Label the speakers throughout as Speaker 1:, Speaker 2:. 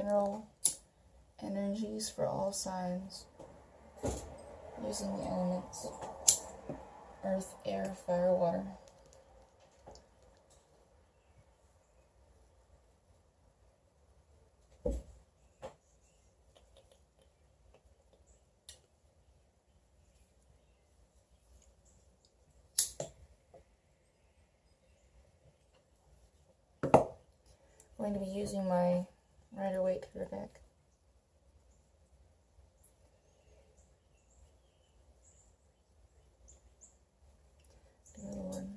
Speaker 1: General energies for all signs using the elements earth, air, fire, water. I'm going to be using my Rider-Waite Tarot deck. Dear Lord,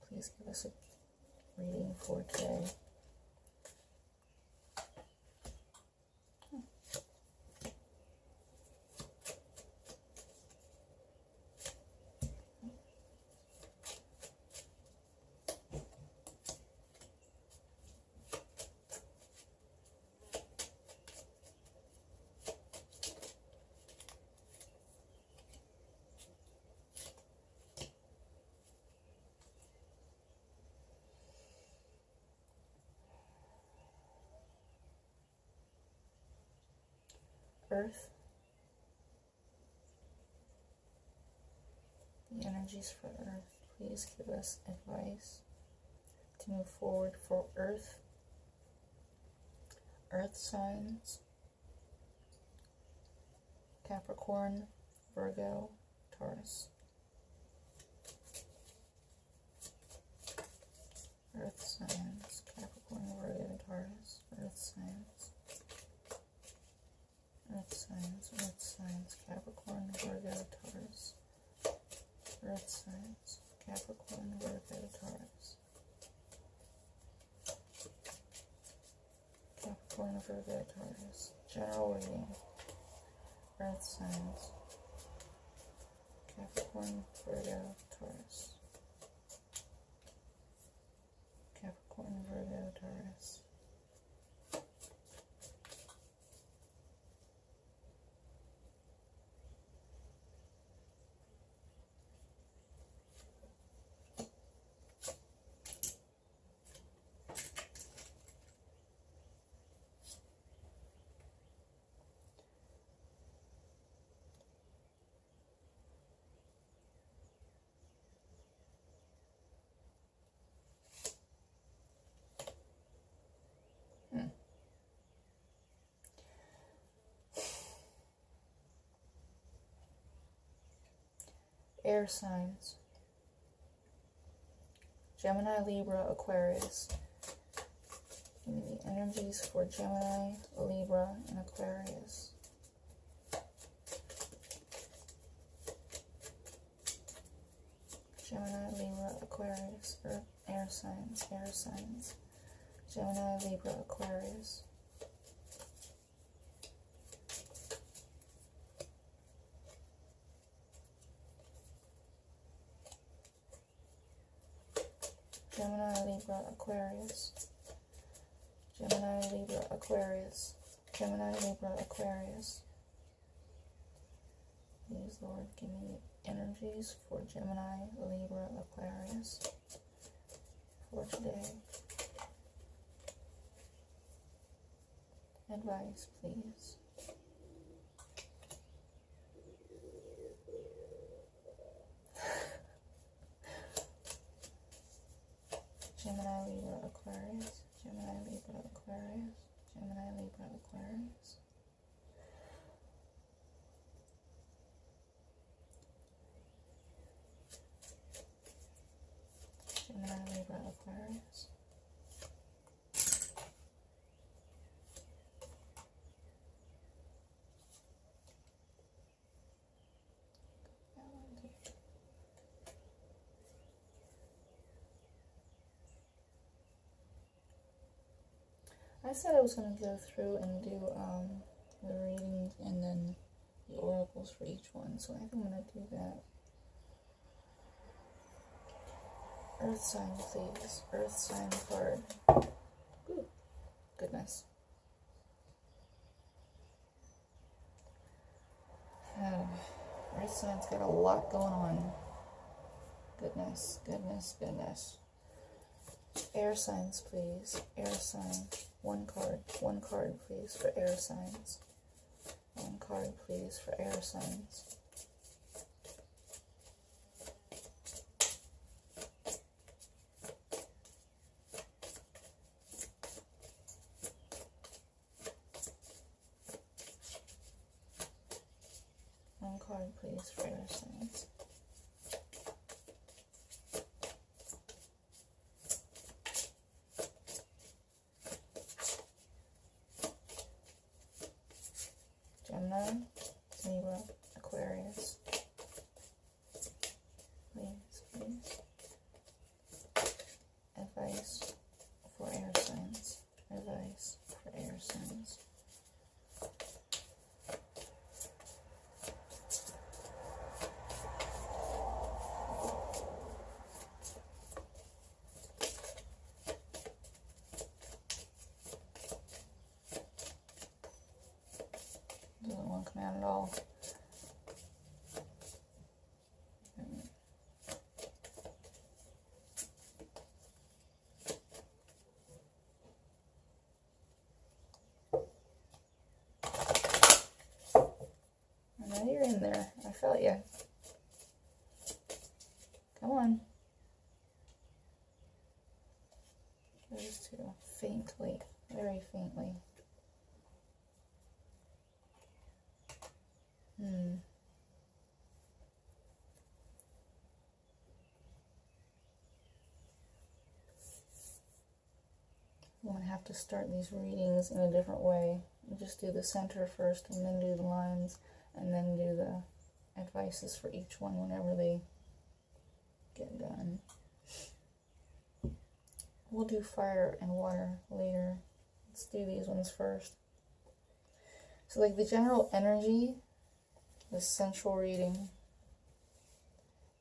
Speaker 1: please give us a reading for today. Earth, the energies for Earth, please give us advice to move forward for Earth, Earth signs, Capricorn, Virgo, Taurus. Earth signs, Capricorn, Virgo, Taurus, Earth signs. Earth signs, Capricorn, Virgo, Taurus. Earth signs, Capricorn, Virgo, Taurus. Capricorn, Virgo, Taurus. General reading. Earth signs, Capricorn, Virgo, Taurus. Capricorn, Virgo, Taurus. Air signs. Gemini, Libra, Aquarius. Give me the energies for Gemini, Libra, and Aquarius. Gemini, Libra, Aquarius. Air signs, air signs. Gemini, Libra, Aquarius. Gemini, Libra, Aquarius. Gemini, Libra, Aquarius. Gemini, Libra, Aquarius. Please, Lord, give me energies for Gemini, Libra, Aquarius for today. Advice, please. Gemini, Libra, Aquarius. Gemini, Libra, Aquarius. Gemini, Libra, Aquarius. Gemini, Libra, Aquarius. I said I was going to go through and do the readings and then the oracles for each one, so I think I'm going to do that. Earth sign, please. Earth sign card. Ooh, goodness. Earth sign's got a lot going on. Goodness, goodness, goodness. Air signs, please. Air sign. One card please for air signs. One card please for air signs. One card please for air signs. Gemini, Libra, Aquarius. Please. Advice for air signs. Advice for air signs. Doesn't want to come out at all. I know you're in there. I felt you. Come on. Those two. Faintly. Very faintly. I'm going to have to start these readings in a different way. You just do the center first and then do the lines and then do the advices for each one whenever they get done. We'll do fire and water later. Let's do these ones first. So like the general energy, the central reading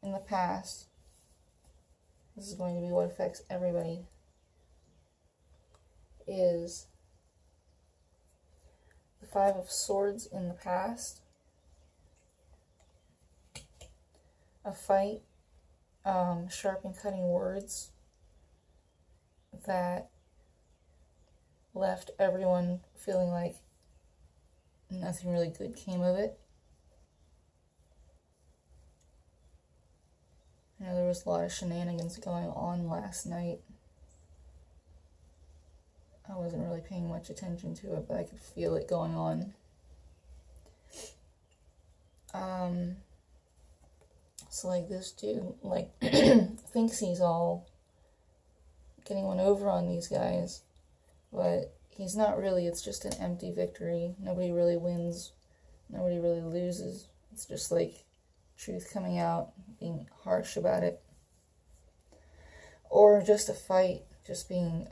Speaker 1: in the past, this is going to be what affects everybody, is the Five of Swords in the past, a fight, sharp and cutting words that left everyone feeling like nothing really good came of it. You know, there was a lot of shenanigans going on last night. I wasn't really paying much attention to it, but I could feel it going on. So like this dude, like, thinks he's all getting one over on these guys, but he's not really. It's just an empty victory. Nobody really wins. Nobody really loses. It's just like truth coming out, being harsh about it. Or just a fight, just being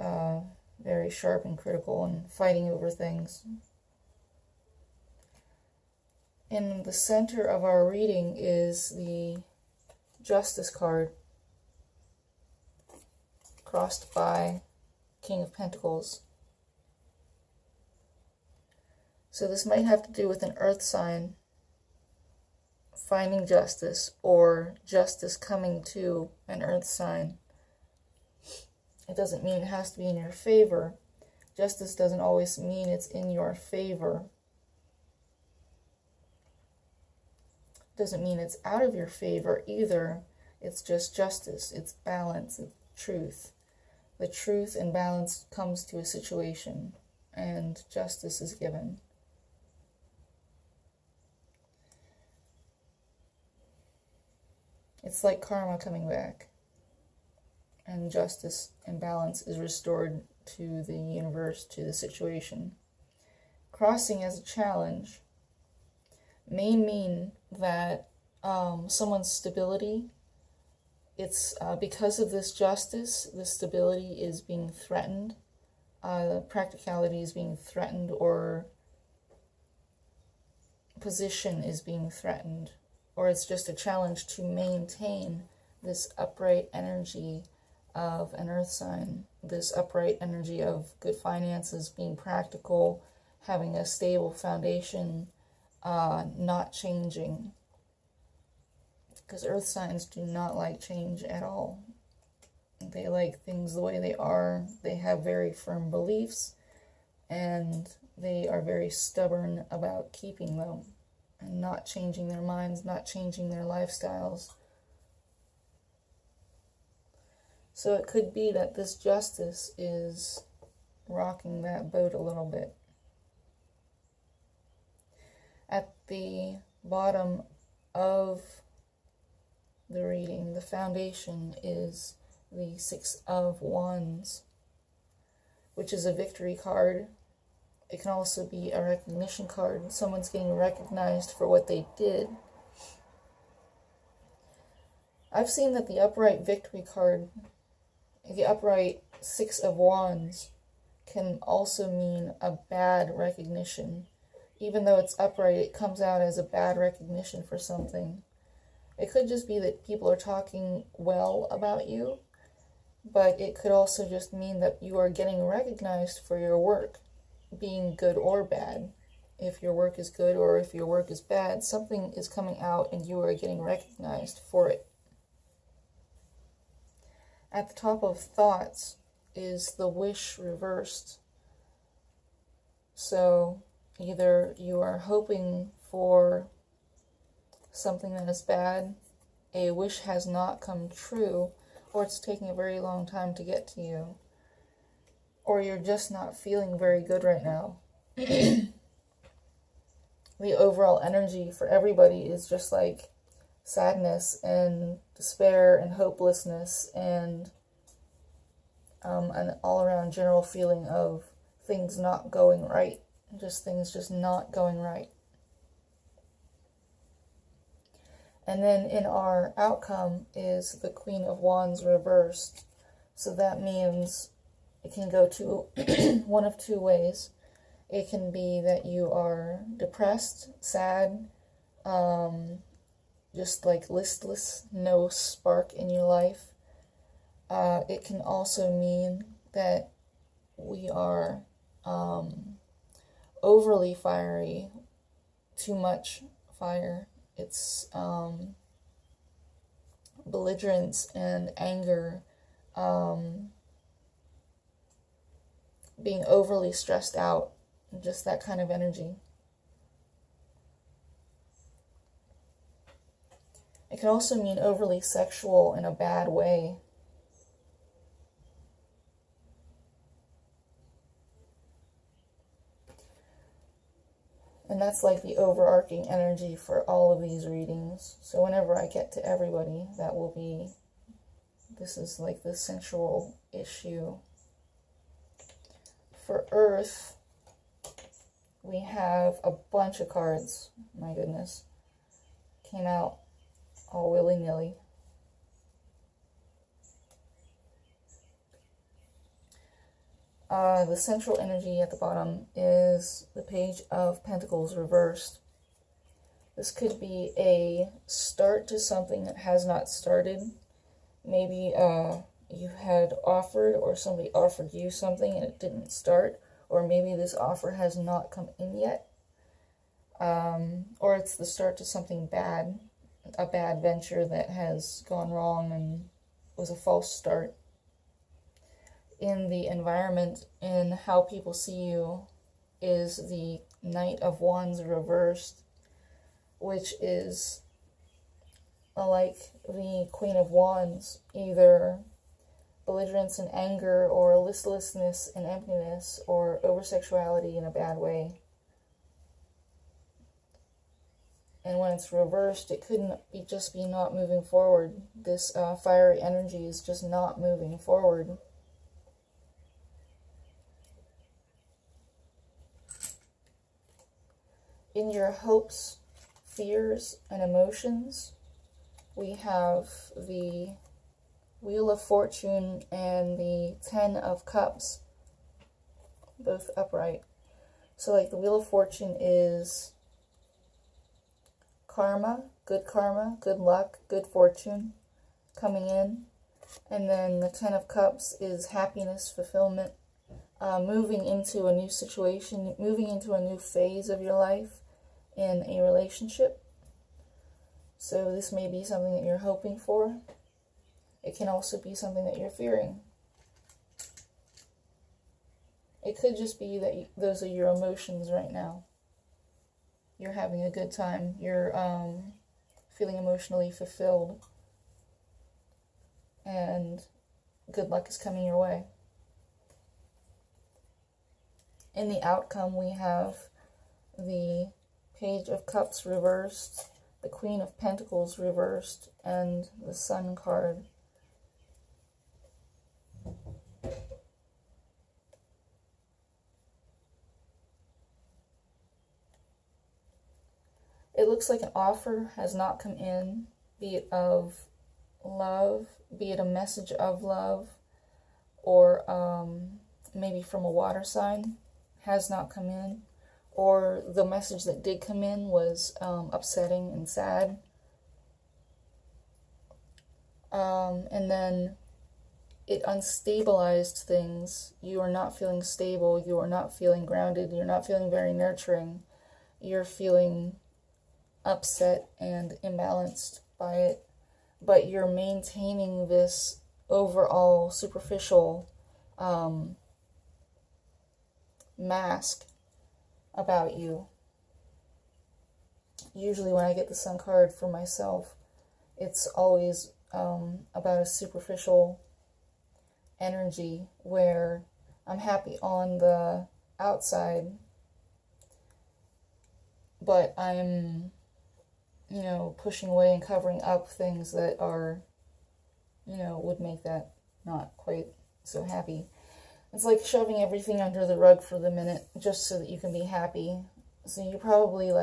Speaker 1: very sharp and critical and fighting over things. In the center of our reading is the Justice card, crossed by King of Pentacles. So this might have to do with an earth sign finding justice, or justice coming to an earth sign. It doesn't mean it has to be in your favor. Justice doesn't always mean it's in your favor. Doesn't mean it's out of your favor either. It's just justice. It's balance. It's truth. The truth and balance comes to a situation, and justice is given. It's like karma coming back, and justice and balance is restored to the universe, to the situation. Crossing as a challenge may mean that someone's stability, it's because of this justice, the stability is being threatened, practicality is being threatened, or position is being threatened, or it's just a challenge to maintain this upright energy of an earth sign, this upright energy of good finances, being practical, having a stable foundation, not changing. Because earth signs do not like change at all. They like things the way they are. They have very firm beliefs. and they are very stubborn about keeping them and not changing their minds, not changing their lifestyles. So it could be that this justice is rocking that boat a little bit. At the bottom of the reading, the foundation is the Six of Wands, which is a victory card. It can also be a recognition card. Someone's getting recognized for what they did. I've seen that the upright victory card, the upright Six of Wands, can also mean a bad recognition. Even though it's upright, it comes out as a bad recognition for something. It could just be that people are talking well about you, but it could also just mean that you are getting recognized for your work, being good or bad. If your work is good or if your work is bad, something is coming out and you are getting recognized for it. At the top of thoughts is the wish reversed. So either you are hoping for something that is bad, a wish has not come true, or it's taking a very long time to get to you, or you're just not feeling very good right now. The overall energy for everybody is just like sadness and despair and hopelessness and an all-around general feeling of things not going right. Things just not going right. And then in our outcome is the Queen of Wands reversed. So that means it can go to one of two ways. It can be that you are depressed, sad, just like listless, no spark in your life. It can also mean that we are overly fiery, too much fire. It's belligerence and anger, being overly stressed out, just that kind of energy. It can also mean overly sexual in a bad way. And that's like the overarching energy for all of these readings. So whenever I get to everybody, that will be, this is like the sensual issue. For Earth, we have a bunch of cards. My goodness. Came out all willy-nilly. The central energy at the bottom is the Page of Pentacles reversed. This could be a start to something that has not started. Maybe you had offered, or somebody offered you something and it didn't start, or maybe this offer has not come in yet. Or it's the start to something bad, a bad venture that has gone wrong and was a false start. In the environment, in how people see you, is the Knight of Wands reversed, which is like the Queen of Wands, either belligerence and anger, or listlessness and emptiness, or over-sexuality in a bad way. And when it's reversed, it couldn't be just be not moving forward. This fiery energy is just not moving forward. In your hopes, fears, and emotions, we have the Wheel of Fortune and the Ten of Cups, both upright. So like the Wheel of Fortune is karma, good luck, good fortune coming in. And then the Ten of Cups is happiness, fulfillment, moving into a new situation, moving into a new phase of your life in a relationship. So this may be something that you're hoping for. It can also be something that you're fearing. It could just be that those are your emotions right now. You're having a good time. You're feeling emotionally fulfilled. And good luck is coming your way. In the outcome, we have the Page of Cups reversed, the Queen of Pentacles reversed, and the Sun card. It looks like an offer has not come in, be it of love, be it a message of love, or maybe from a water sign, has not come in, or the message that did come in was upsetting and sad. And then it unstabilized things. You are not feeling stable. You are not feeling grounded. You're not feeling very nurturing. You're feeling upset and imbalanced by it. But you're maintaining this overall superficial mask about you. Usually when I get the Sun card for myself, it's always about a superficial energy where I'm happy on the outside, but I'm, pushing away and covering up things that are, would make that not quite so happy. It's like shoving everything under the rug for the minute just so that you can be happy. So you probably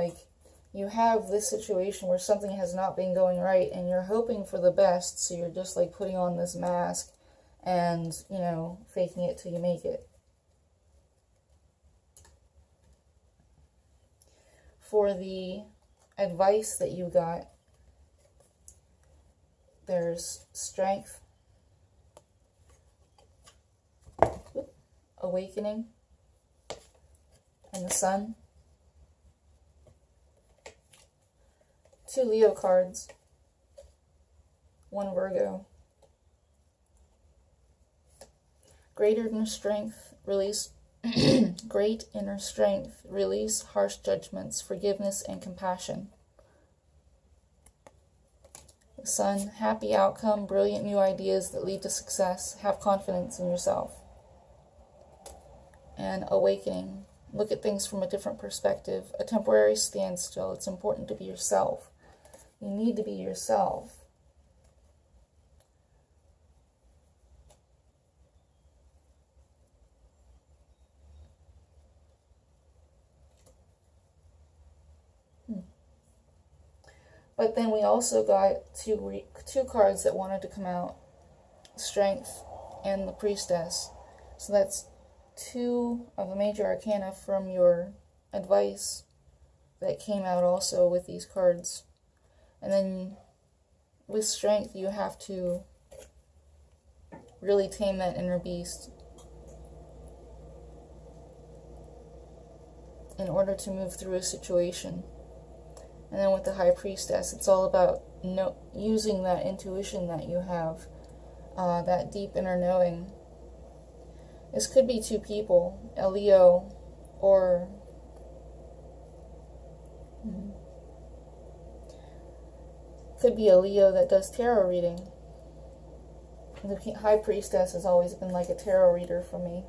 Speaker 1: you have this situation where something has not been going right and you're hoping for the best, so you're just putting on this mask and, faking it till you make it. For the advice that you got, there's strength, awakening, and the Sun. 2 Leo cards, 1 Virgo. Great inner strength, release great inner strength, release harsh judgments, forgiveness, and compassion. The Sun, happy outcome, brilliant new ideas that lead to success, have confidence in yourself. And awakening, look at things from a different perspective, a temporary standstill. It's important to be yourself. You need to be yourself. But then we also got two cards that wanted to come out, Strength and the Priestess. So that's 2 of the major arcana from your advice that came out also with these cards. And then with Strength, you have to really tame that inner beast in order to move through a situation. And then with the High Priestess, it's all about using that intuition that you have, that deep inner knowing. This could be 2 people, a Leo or could be a Leo that does tarot reading. The High Priestess has always been like a tarot reader for me,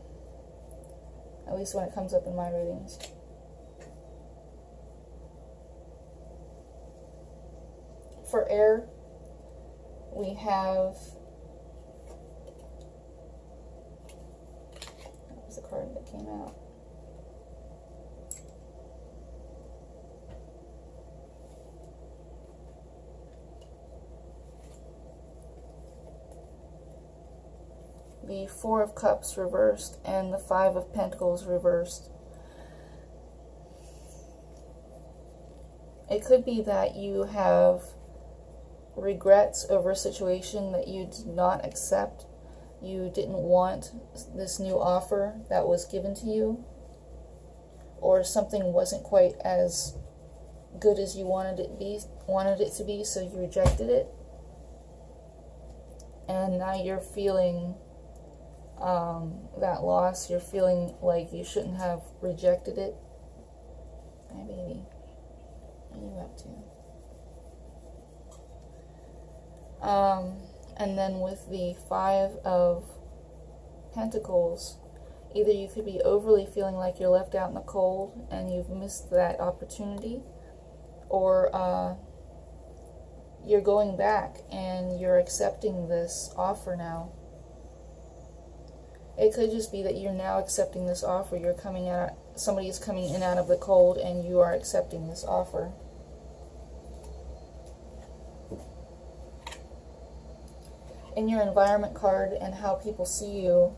Speaker 1: at least when it comes up in my readings. For air, we have, that was the card that came out. The 4 of Cups reversed and the 5 of Pentacles reversed. It could be that you have regrets over a situation that you did not accept. You didn't want this new offer that was given to you, or something wasn't quite as good as you wanted it to be, so you rejected it. And now you're feeling that loss. You're feeling like you shouldn't have rejected it. Hi, baby. What are you up to? And then with the Five of Pentacles, either you could be overly feeling like you're left out in the cold and you've missed that opportunity, or you're going back and you're accepting this offer now. It could just be that you're now accepting this offer. You're coming out, somebody is coming in out of the cold and you are accepting this offer. In your environment card and how people see you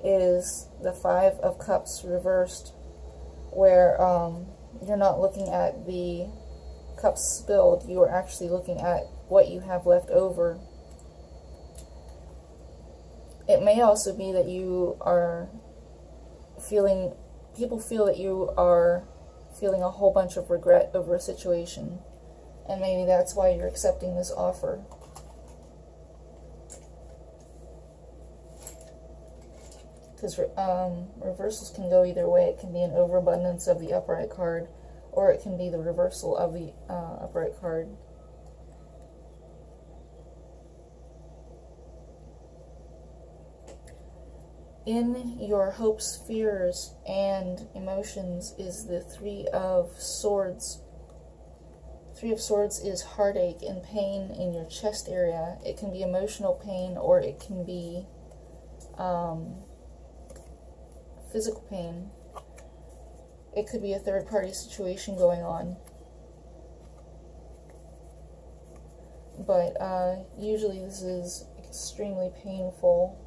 Speaker 1: is the Five of Cups reversed, where you're not looking at the cups spilled, you are actually looking at what you have left over. It may also be that you are feeling, people feel that you are feeling a whole bunch of regret over a situation, and maybe that's why you're accepting this offer. Because reversals can go either way. It can be an overabundance of the upright card, or it can be the reversal of the upright card. In your hopes, fears, and emotions is the Three of Swords. Three of Swords is heartache and pain in your chest area. It can be emotional pain, or it can be physical pain. It could be a third-party situation going on. But usually this is extremely painful.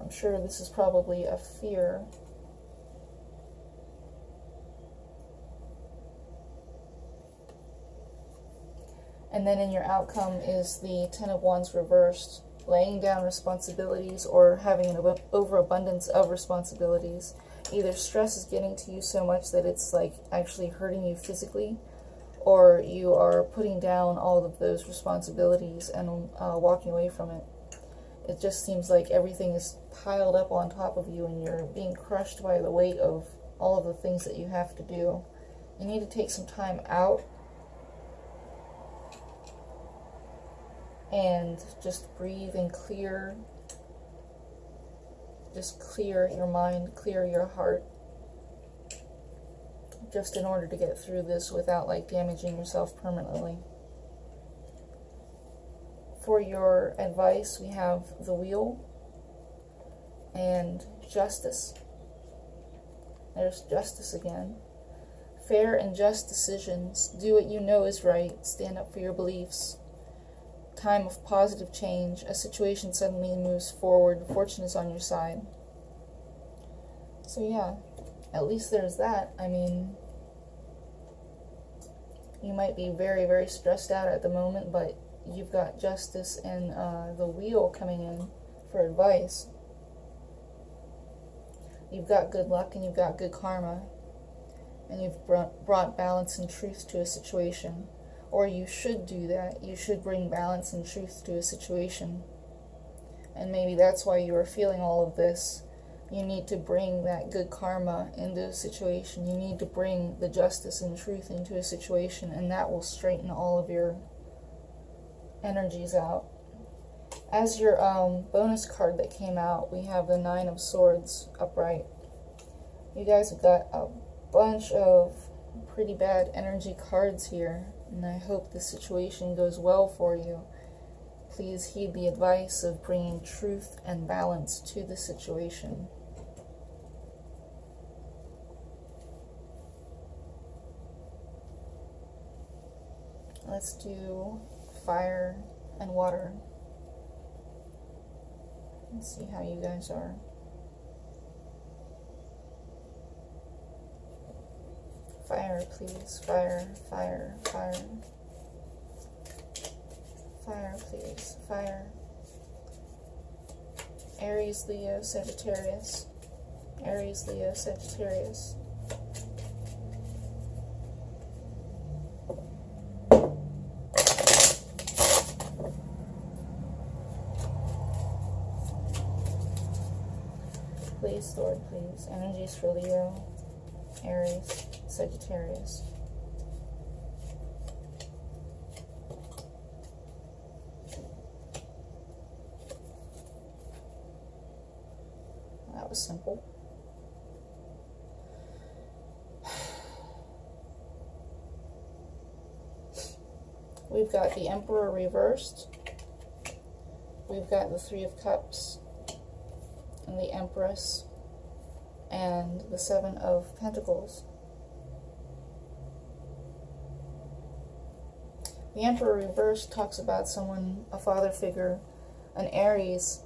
Speaker 1: I'm sure this is probably a fear. And then in your outcome is the Ten of Wands reversed, laying down responsibilities or having an overabundance of responsibilities. Either stress is getting to you so much that it's like actually hurting you physically, or you are putting down all of those responsibilities and walking away from it. It just seems like everything is piled up on top of you and you're being crushed by the weight of all of the things that you have to do. You need to take some time out and just breathe and clear. Just clear your mind, clear your heart, just in order to get through this without like damaging yourself permanently. For your advice, we have the Wheel and Justice. There's Justice again. Fair and just decisions. Do what you know is right. Stand up for your beliefs. Time of positive change. A situation suddenly moves forward. Fortune is on your side. So yeah, at least there's that. I mean, you might be very, very stressed out at the moment, but you've got Justice and the Wheel coming in for advice. You've got good luck and you've got good karma. And you've brought balance and truth to a situation. Or you should do that. You should bring balance and truth to a situation. And maybe that's why you are feeling all of this. You need to bring that good karma into a situation. You need to bring the justice and truth into a situation, and that will straighten all of your energies out. As your bonus card that came out, we have the Nine of Swords upright. You guys have got a bunch of pretty bad energy cards here, and I hope the situation goes well for you. Please heed the advice of bringing truth and balance to the situation. Let's do fire and water. Let's see how you guys are. Fire, please. Fire, fire, fire. Fire, please. Fire. Aries, Leo, Sagittarius. Aries, Leo, Sagittarius. Please, Lord, please. Energies for Leo, Aries, Sagittarius. That was simple. We've got the Emperor reversed. We've got the Three of Cups and the Empress and the Seven of Pentacles. The Emperor reversed talks about someone, a father figure, an Aries,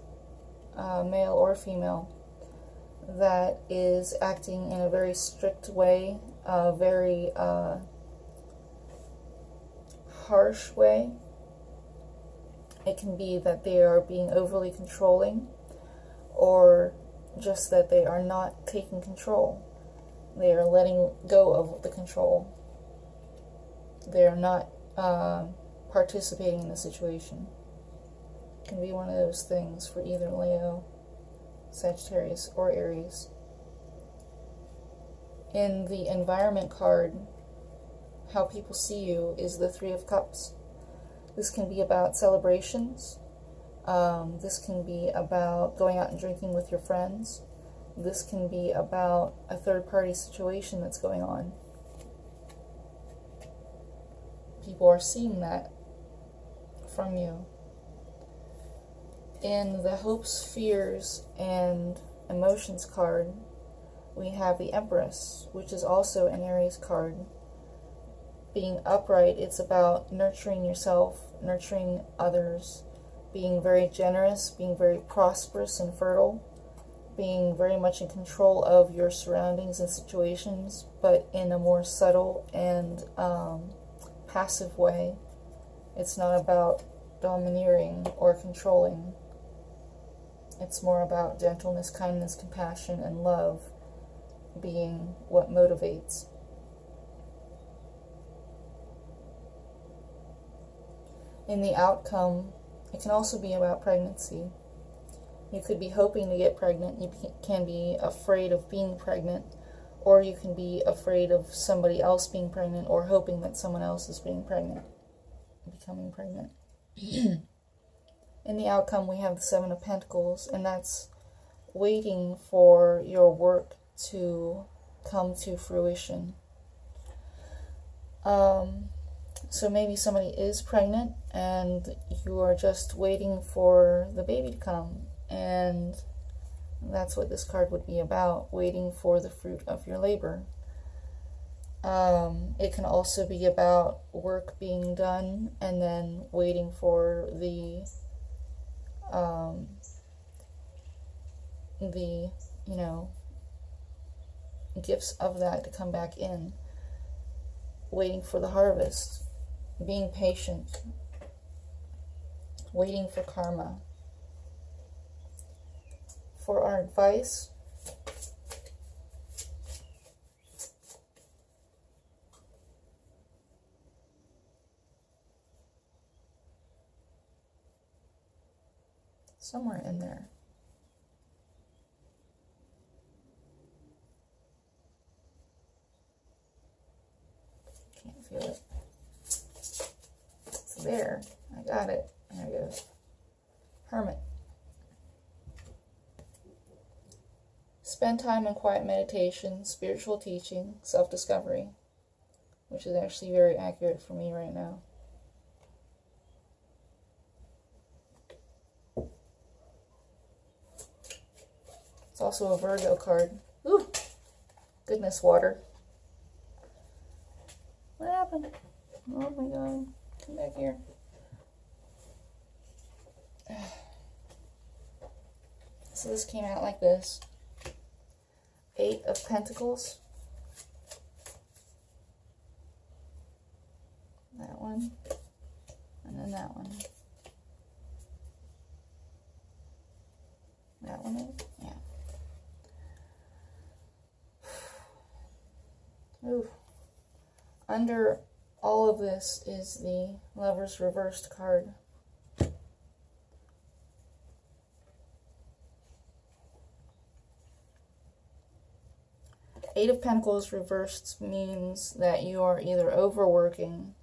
Speaker 1: male or female, that is acting in a very strict way, a very harsh way. It can be that they are being overly controlling, or just that they are not taking control. They are letting go of the control. They are not participating in the situation. It can be one of those things for either Leo, Sagittarius, or Aries. In the environment card, how people see you is the Three of Cups. This can be about celebrations. This can be about going out and drinking with your friends. This can be about a third-party situation that's going on. People are seeing that from you. In the hopes, fears, and emotions card, we have the Empress, which is also an Aries card. Being upright, it's about nurturing yourself, nurturing others, being very generous, being very prosperous and fertile, being very much in control of your surroundings and situations, but in a more subtle and passive way. It's not about domineering or controlling. It's more about gentleness, kindness, compassion, and love being what motivates. In the outcome, it can also be about pregnancy. You could be hoping to get pregnant. You can be afraid of being pregnant, or you can be afraid of somebody else being pregnant, or hoping that someone else is being pregnant, becoming pregnant. In the outcome, we have the Seven of Pentacles, and that's waiting for your work to come to fruition. So maybe somebody is pregnant and you are just waiting for the baby to come, and that's what this card would be about, waiting for the fruit of your labor. It can also be about work being done and then waiting for the gifts of that to come back in, waiting for the harvest, being patient, waiting for karma. For our advice, somewhere in there. Can't feel it. It's there. I got it. There it goes. Hermit. Spend time in quiet meditation, spiritual teaching, self-discovery, which is actually very accurate for me right now. It's also a Virgo card. Ooh, goodness, water. What happened? Oh my God, come back here. So this came out like this. 8 of Pentacles. That one. And then that one. That one is? Yeah. Ooh. Under all of this is the Lover's reversed card. Eight of Pentacles reversed means that you are either overworking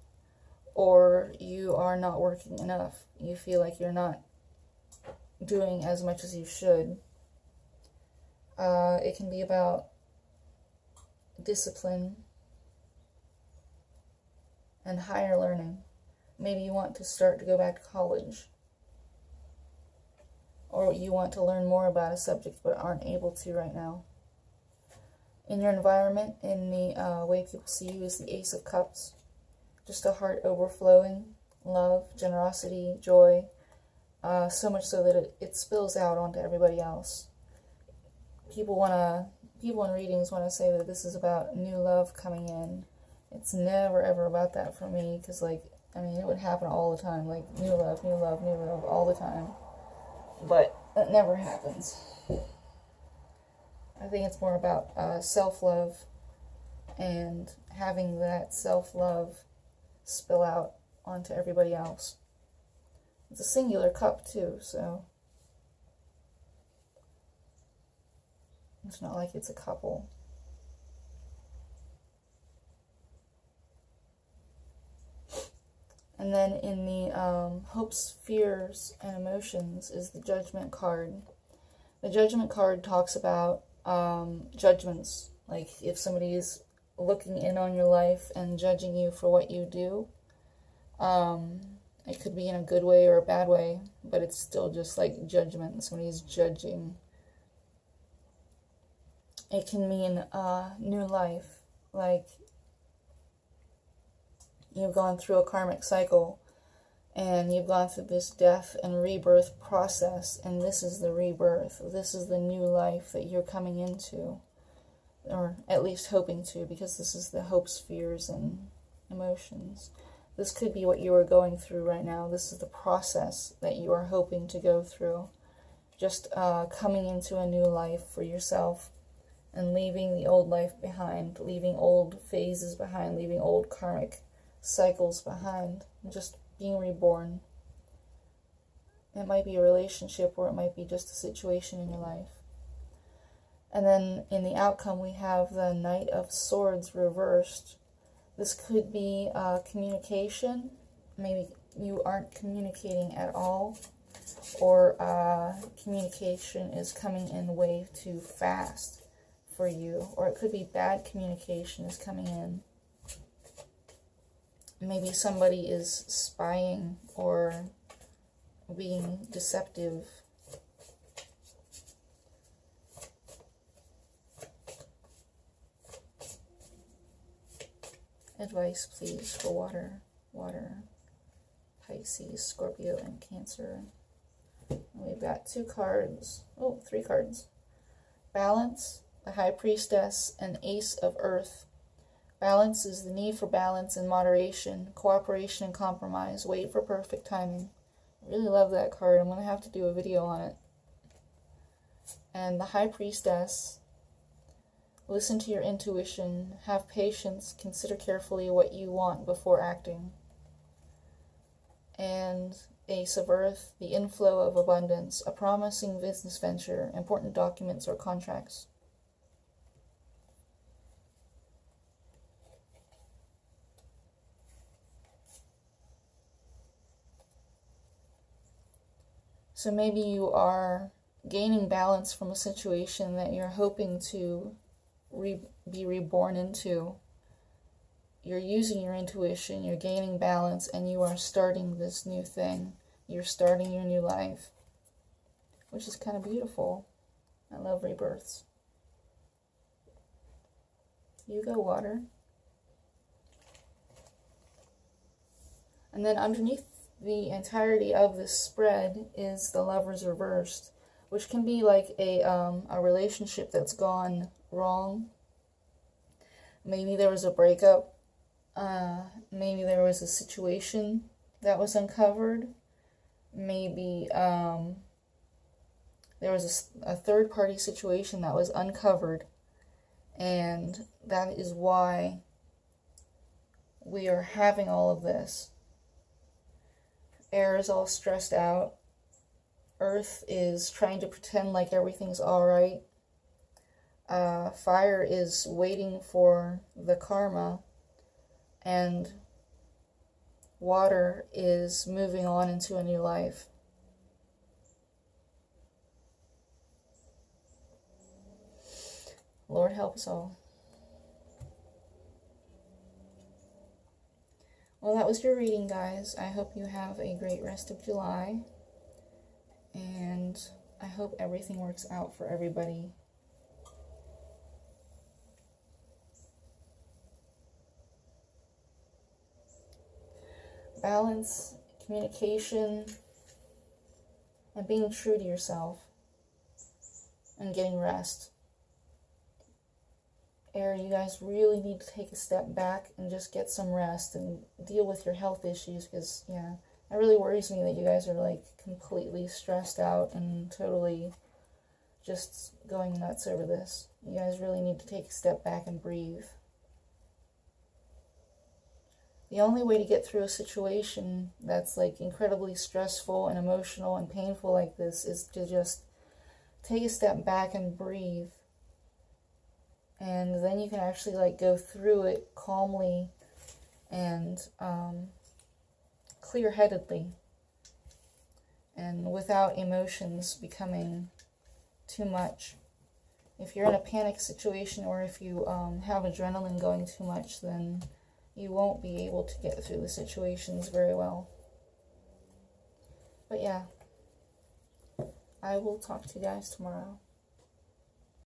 Speaker 1: or you are not working enough. You feel like you're not doing as much as you should. It can be about discipline and higher learning. Maybe you want to start to go back to college, or you want to learn more about a subject but aren't able to right now. In your environment, in the way people see you, is the Ace of Cups. Just a heart overflowing, love, generosity, joy, so much so that it spills out onto everybody else. People in readings want to say that this is about new love coming in. It's never ever about that for me, because like, I mean, it would happen all the time, like new love, new love, new love, all the time. But that never happens. I think it's more about self-love and having that self-love spill out onto everybody else. It's a singular cup too, so it's not like it's a couple. And then in the hopes, fears, and emotions is the Judgment card. The Judgment card talks about judgments. Like if somebody is looking in on your life and judging you for what you do, it could be in a good way or a bad way, but it's still just like judgment. Somebody's judging. It can mean new life, like you've gone through a karmic cycle and you've gone through this death and rebirth process, and this is the rebirth. This is the new life that you're coming into, or at least hoping to, because this is the hopes, fears, and emotions. This could be what you are going through right now. This is the process that you are hoping to go through. Just coming into a new life for yourself and leaving the old life behind, leaving old phases behind, leaving old karmic cycles behind, and just being reborn. It might be a relationship, or it might be just a situation in your life. And then in the outcome, we have the Knight of Swords reversed. This could be communication. Maybe you aren't communicating at all, or communication is coming in way too fast for you, or it could be bad communication is coming in. Maybe somebody is spying or being deceptive. Advice, please, for water, Pisces, Scorpio, and Cancer. We've got 2 cards. Oh, 3 cards. Balance, the High Priestess, and Ace of Earth. Balance is the need for balance and moderation, cooperation and compromise. Wait for perfect timing. I really love that card. I'm going to have to do a video on it. And the High Priestess, listen to your intuition, have patience, consider carefully what you want before acting. And Ace of Earth, the inflow of abundance, a promising business venture, important documents or contracts. So maybe you are gaining balance from a situation that you're hoping to be reborn into. You're using your intuition, you're gaining balance, and you are starting this new thing. You're starting your new life, which is kind of beautiful. I love rebirths. You go, water. And then underneath the entirety of this spread is the Lovers reversed, which can be like a relationship that's gone wrong. Maybe there was a breakup. Maybe there was a situation that was uncovered. Maybe there was a third-party situation that was uncovered, and that is why we are having all of this. Air is all stressed out. Earth is trying to pretend like everything's all right. fire is waiting for the karma, and water is moving on into a new life. Lord help us all. Well, that was your reading, guys. I hope you have a great rest of July, and I hope everything works out for everybody. Balance, communication, and being true to yourself, and getting rest. Air, you guys really need to take a step back and just get some rest and deal with your health issues, because, yeah, it really worries me that you guys are, like, completely stressed out and totally just going nuts over this. You guys really need to take a step back and breathe. The only way to get through a situation that's, like, incredibly stressful and emotional and painful like this is to just take a step back and breathe. And then you can actually, like, go through it calmly and clear-headedly, and without emotions becoming too much. If you're in a panic situation, or if you have adrenaline going too much, then you won't be able to get through the situations very well. But yeah, I will talk to you guys tomorrow.